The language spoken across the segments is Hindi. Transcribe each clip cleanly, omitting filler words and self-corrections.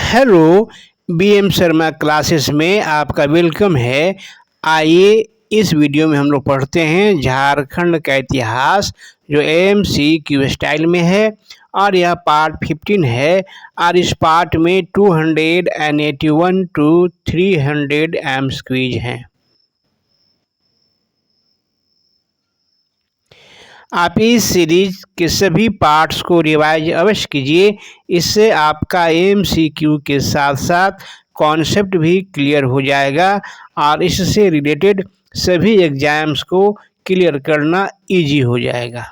हेलो, बीएम शर्मा क्लासेस में आपका वेलकम है। आइए इस वीडियो में हम लोग पढ़ते हैं झारखंड का इतिहास, जो एमसीक्यू स्टाइल में है और यह पार्ट 15 है। और इस पार्ट में 281 टू 300 एमसीक्यूज हैं। आप इस सीरीज के सभी पार्ट्स को रिवाइज अवश्य कीजिए। इससे आपका एमसीक्यू के साथ साथ कॉन्सेप्ट भी क्लियर हो जाएगा और इससे रिलेटेड सभी एग्जाम्स को क्लियर करना इजी हो जाएगा।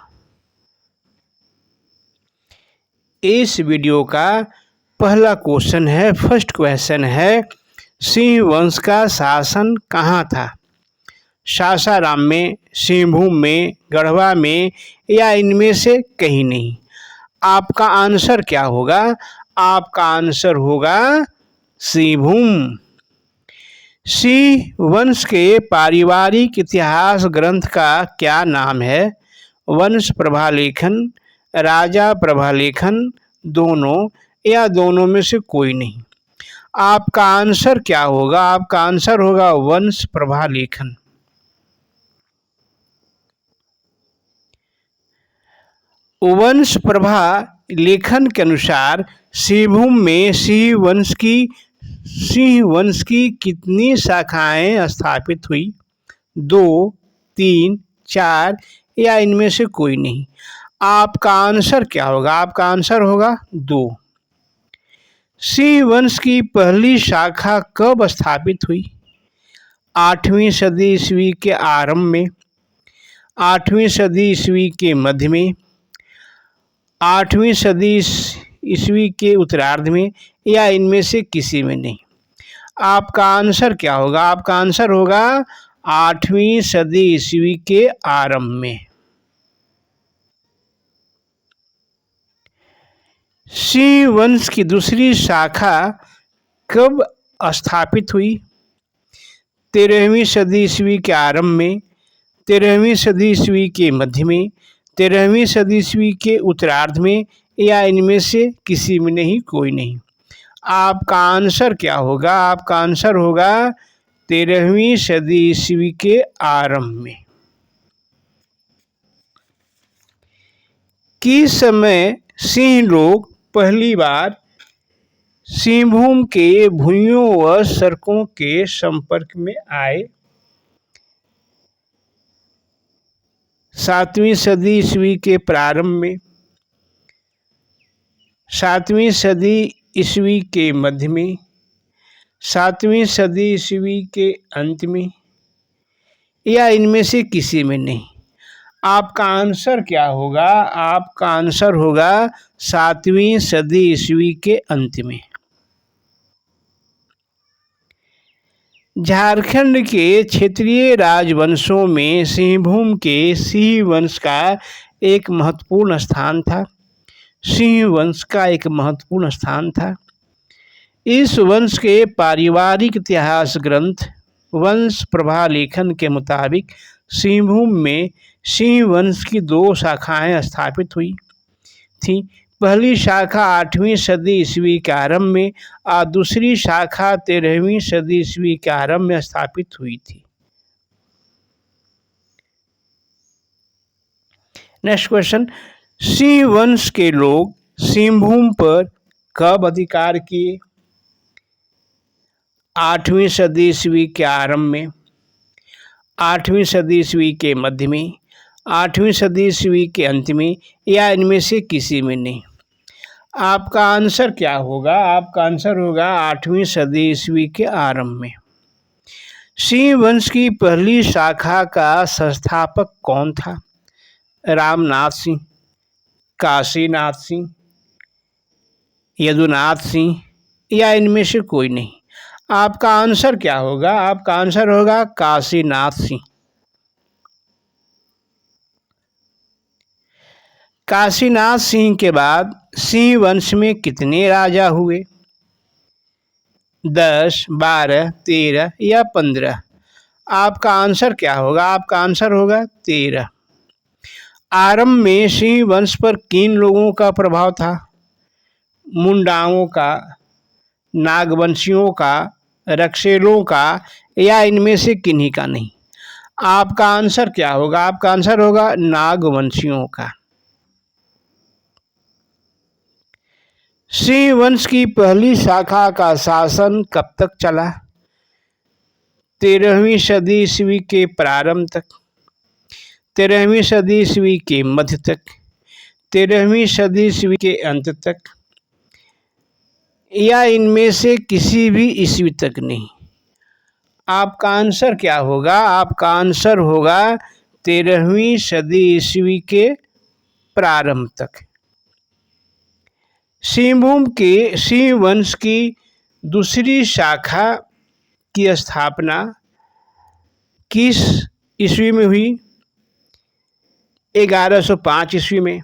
इस वीडियो का पहला क्वेश्चन है, फर्स्ट क्वेश्चन है, सिंह वंश का शासन कहाँ था? सासाराम में, सिंहभूम में, गढ़वा में या इनमें से कहीं नहीं? आपका आंसर क्या होगा? आपका आंसर होगा सिंहभूम। सिंह वंश के पारिवारिक इतिहास ग्रंथ का क्या नाम है? वंश प्रभालेखन, राजा प्रभालेखन, दोनों या दोनों में से कोई नहीं? आपका आंसर क्या होगा? आपका आंसर होगा वंश प्रभालेखन। वंश प्रभा लेखन के अनुसार सिंहभूम में सिंह वंश की कितनी शाखाएं स्थापित हुई? 2, 3, 4 या इनमें से कोई नहीं? आपका आंसर क्या होगा? आपका आंसर होगा 2। सिंह वंश की पहली शाखा कब स्थापित हुई? 8वीं सदी ईस्वी के आरंभ में, 8वीं सदी ईस्वी के मध्य में, 8वीं सदी ईस्वी के उत्तरार्ध में या इनमें से किसी में नहीं? आपका आंसर क्या होगा? आपका आंसर होगा 8वीं सदी ईस्वी के आरंभ में। सिंह वंश की दूसरी शाखा कब स्थापित हुई? 13वीं सदी ईस्वी के आरंभ में, 13वीं सदी ईस्वी के मध्य में, 13वीं सदी ईस्वी के उत्तरार्ध में या इनमें से किसी में नहीं? कोई नहीं? आपका आंसर क्या होगा? आपका आंसर होगा 13वीं सदी ईस्वी के आरंभ में। किस समय सिंह लोग पहली बार सिंहभूम के भूइयों व सड़कों के संपर्क में आए? 7वीं सदी ईस्वी के प्रारंभ में, 7वीं सदी ईस्वी के मध्य में, 7वीं सदी ईस्वी के अंत में या इनमें से किसी में नहीं? आपका आंसर क्या होगा? आपका आंसर होगा 7वीं सदी ईस्वी के अंत में। झारखंड के क्षेत्रीय राजवंशों में सिंहभूम के सिंह वंश का एक महत्वपूर्ण स्थान था। सिंह वंश का एक महत्वपूर्ण स्थान था। इस वंश के पारिवारिक इतिहास ग्रंथ वंश प्रभालेखन के मुताबिक सिंहभूम में सिंह वंश की 2 शाखाएं स्थापित हुई थीं। पहली शाखा 8वीं सदी ईस्वी के आरंभ में और दूसरी शाखा 13वीं सदी ईस्वी के आरंभ में स्थापित हुई थी। नेक्स्ट क्वेश्चन, सिंह वंश के लोग सिंहभूम पर कब अधिकार किए? 8वीं सदी ईस्वी के आरंभ में, 8वीं सदी ईस्वी के मध्य में, 8वीं सदी ईस्वी के अंत में या इनमें से किसी में नहीं? आपका आंसर क्या होगा? आपका आंसर होगा 8वीं सदी ईस्वी के आरंभ में। सिंह वंश की पहली शाखा का संस्थापक कौन था? रामनाथ सिंह, काशीनाथ सिंह, यदुनाथ सिंह या इनमें से कोई नहीं? आपका आंसर क्या होगा? आपका आंसर होगा काशीनाथ सिंह। काशीनाथ सिंह के बाद सिंह वंश में कितने राजा हुए? 10, 12, 13 या 15? आपका आंसर क्या होगा? आपका आंसर होगा 13। आरंभ में सिंह वंश पर किन लोगों का प्रभाव था? मुंडाओं का, नागवंशियों का, रक्षेलों का या इनमें से किन्हीं का नहीं। आपका आंसर क्या होगा? आपका आंसर होगा नागवंशियों का। सिंह वंश की पहली शाखा का शासन कब तक चला? 13वीं सदी ईस्वी के प्रारंभ तक, 13वीं सदी ईस्वी के मध्य तक, 13वीं सदी ईस्वी के अंत तक, या इनमें से किसी भी ईस्वी तक नहीं। आपका आंसर क्या होगा? आपका आंसर होगा 13वीं सदी ईस्वी के प्रारंभ तक। सिंह वंश की दूसरी शाखा की स्थापना किस ईस्वी में हुई? 1105 ईस्वी में,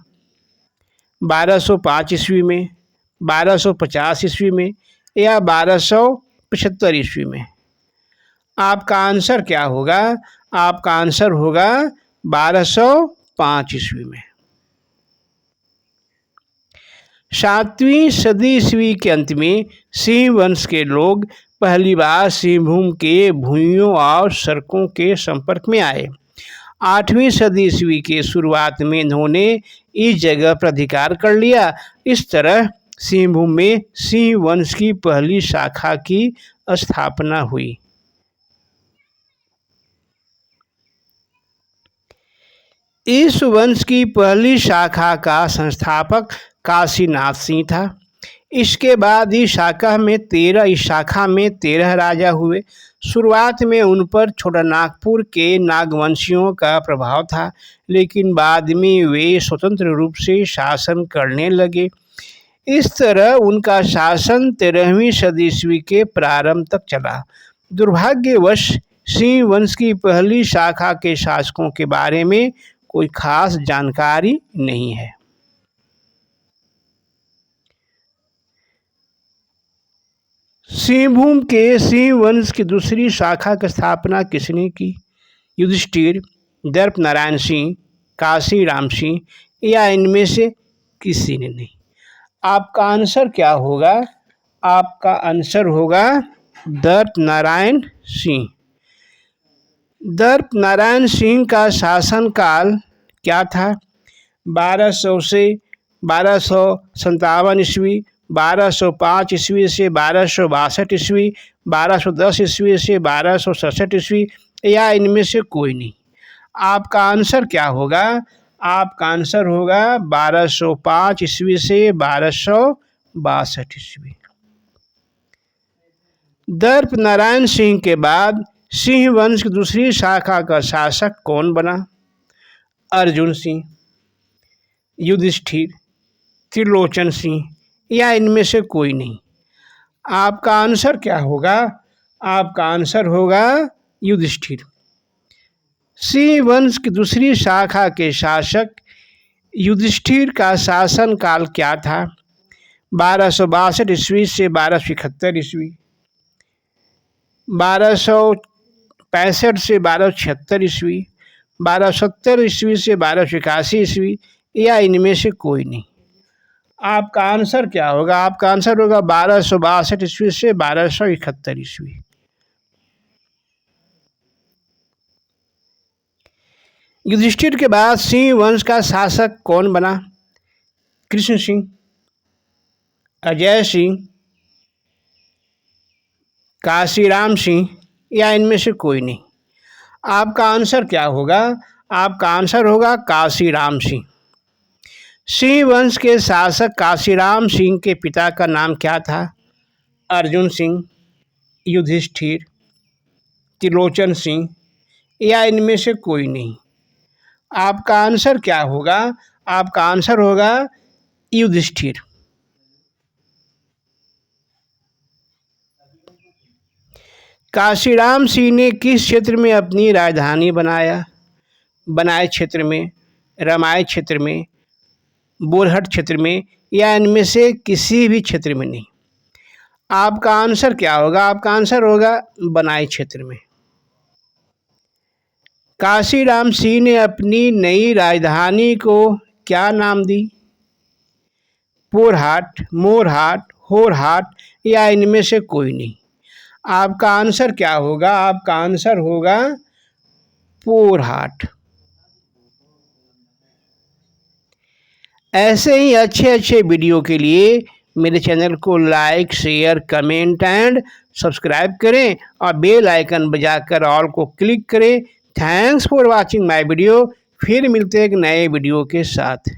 1205 ईस्वी में, 1250 ईस्वी में या 1275 ईस्वी में। आपका आंसर क्या होगा? आपका आंसर होगा 1205 ईस्वी में। 7वीं सदी ईस्वी के अंत में सिंह वंश के लोग पहली बार सिंहभूम के भूमियों और सड़कों के संपर्क में आए। 8वीं सदी ईस्वी के शुरुआत में इन्होंने इस जगह पर अधिकार कर लिया। इस तरह सिंहभूम में सिंह वंश की पहली शाखा की स्थापना हुई। इस वंश की पहली शाखा का संस्थापक काशीनाथ सिंह था। इसके बाद इस शाखा में 13 राजा हुए। शुरुआत में उन पर छोटानागपुर के नागवंशियों का प्रभाव था, लेकिन बाद में वे स्वतंत्र रूप से शासन करने लगे। इस तरह उनका शासन 13वीं सदी ईस्वी के प्रारंभ तक चला। दुर्भाग्यवश सिंह वंश की पहली शाखा के शासकों के बारे में कोई खास जानकारी नहीं है। सिंह वंश की दूसरी शाखा की स्थापना किसने की? युधिष्ठिर, दर्प नारायण सिंह, काशी राम सिंह या इनमें से किसी ने नहीं। आपका आंसर क्या होगा? आपका आंसर होगा दर्प नारायण सिंह। दर्प नारायण सिंह का शासनकाल क्या था? 1200 से 1257 ईस्वी, 1205 ईस्वी से 1262 ईस्वी, 1210 ईस्वी से 1267 ईस्वी या इनमें से कोई नहीं। आपका आंसर क्या होगा? आपका आंसर होगा 1205 ईस्वी से 1262 ईस्वी। दर्प नारायण सिंह के बाद सिंह वंश की दूसरी शाखा का शासक कौन बना? अर्जुन सिंह, युधिष्ठिर, त्रिलोचन सिंह या इनमें से कोई नहीं। आपका आंसर क्या होगा? आपका आंसर होगा युधिष्ठिर। सिंह वंश की दूसरी शाखा के शासक युधिष्ठिर का शासनकाल क्या था? 1262 ईस्वी से 1271 ईस्वी, 1265 से 1276 ईस्वी, 1270 ईस्वी से 1281 ईस्वी या इनमें से कोई नहीं। आपका आंसर क्या होगा? आपका आंसर होगा 1262 ईस्वी से 1271 ईस्वी। युधिष्ठिर के बाद सिंह वंश का शासक कौन बना? कृष्ण सिंह, अजय सिंह, काशीराम सिंह या इनमें से कोई नहीं। आपका आंसर क्या होगा? आपका आंसर होगा काशीराम सिंह। सिंह वंश के शासक काशीराम सिंह के पिता का नाम क्या था? अर्जुन सिंह, युधिष्ठिर, त्रिलोचन सिंह या इनमें से कोई नहीं। आपका आंसर क्या होगा? आपका आंसर होगा युधिष्ठिर। काशीराम सिंह ने किस क्षेत्र में अपनी राजधानी बनाए क्षेत्र में, रामाय क्षेत्र में, बोरहट क्षेत्र में या इनमें से किसी भी क्षेत्र में नहीं। आपका आंसर क्या होगा? आपका आंसर होगा बनाए क्षेत्र में। काशीराम सिंह ने अपनी नई राजधानी को क्या नाम दी? पोरहाट, मोरहाट, होर हाट या इनमें से कोई नहीं। आपका आंसर क्या होगा? आपका आंसर होगा पोर हाट। ऐसे ही अच्छे अच्छे वीडियो के लिए मेरे चैनल को like, share, comment and subscribe करें और बेल आइकन बजाकर ऑल को क्लिक करें। Thanks for watching my video. फिर मिलते हैं एक नए वीडियो के साथ।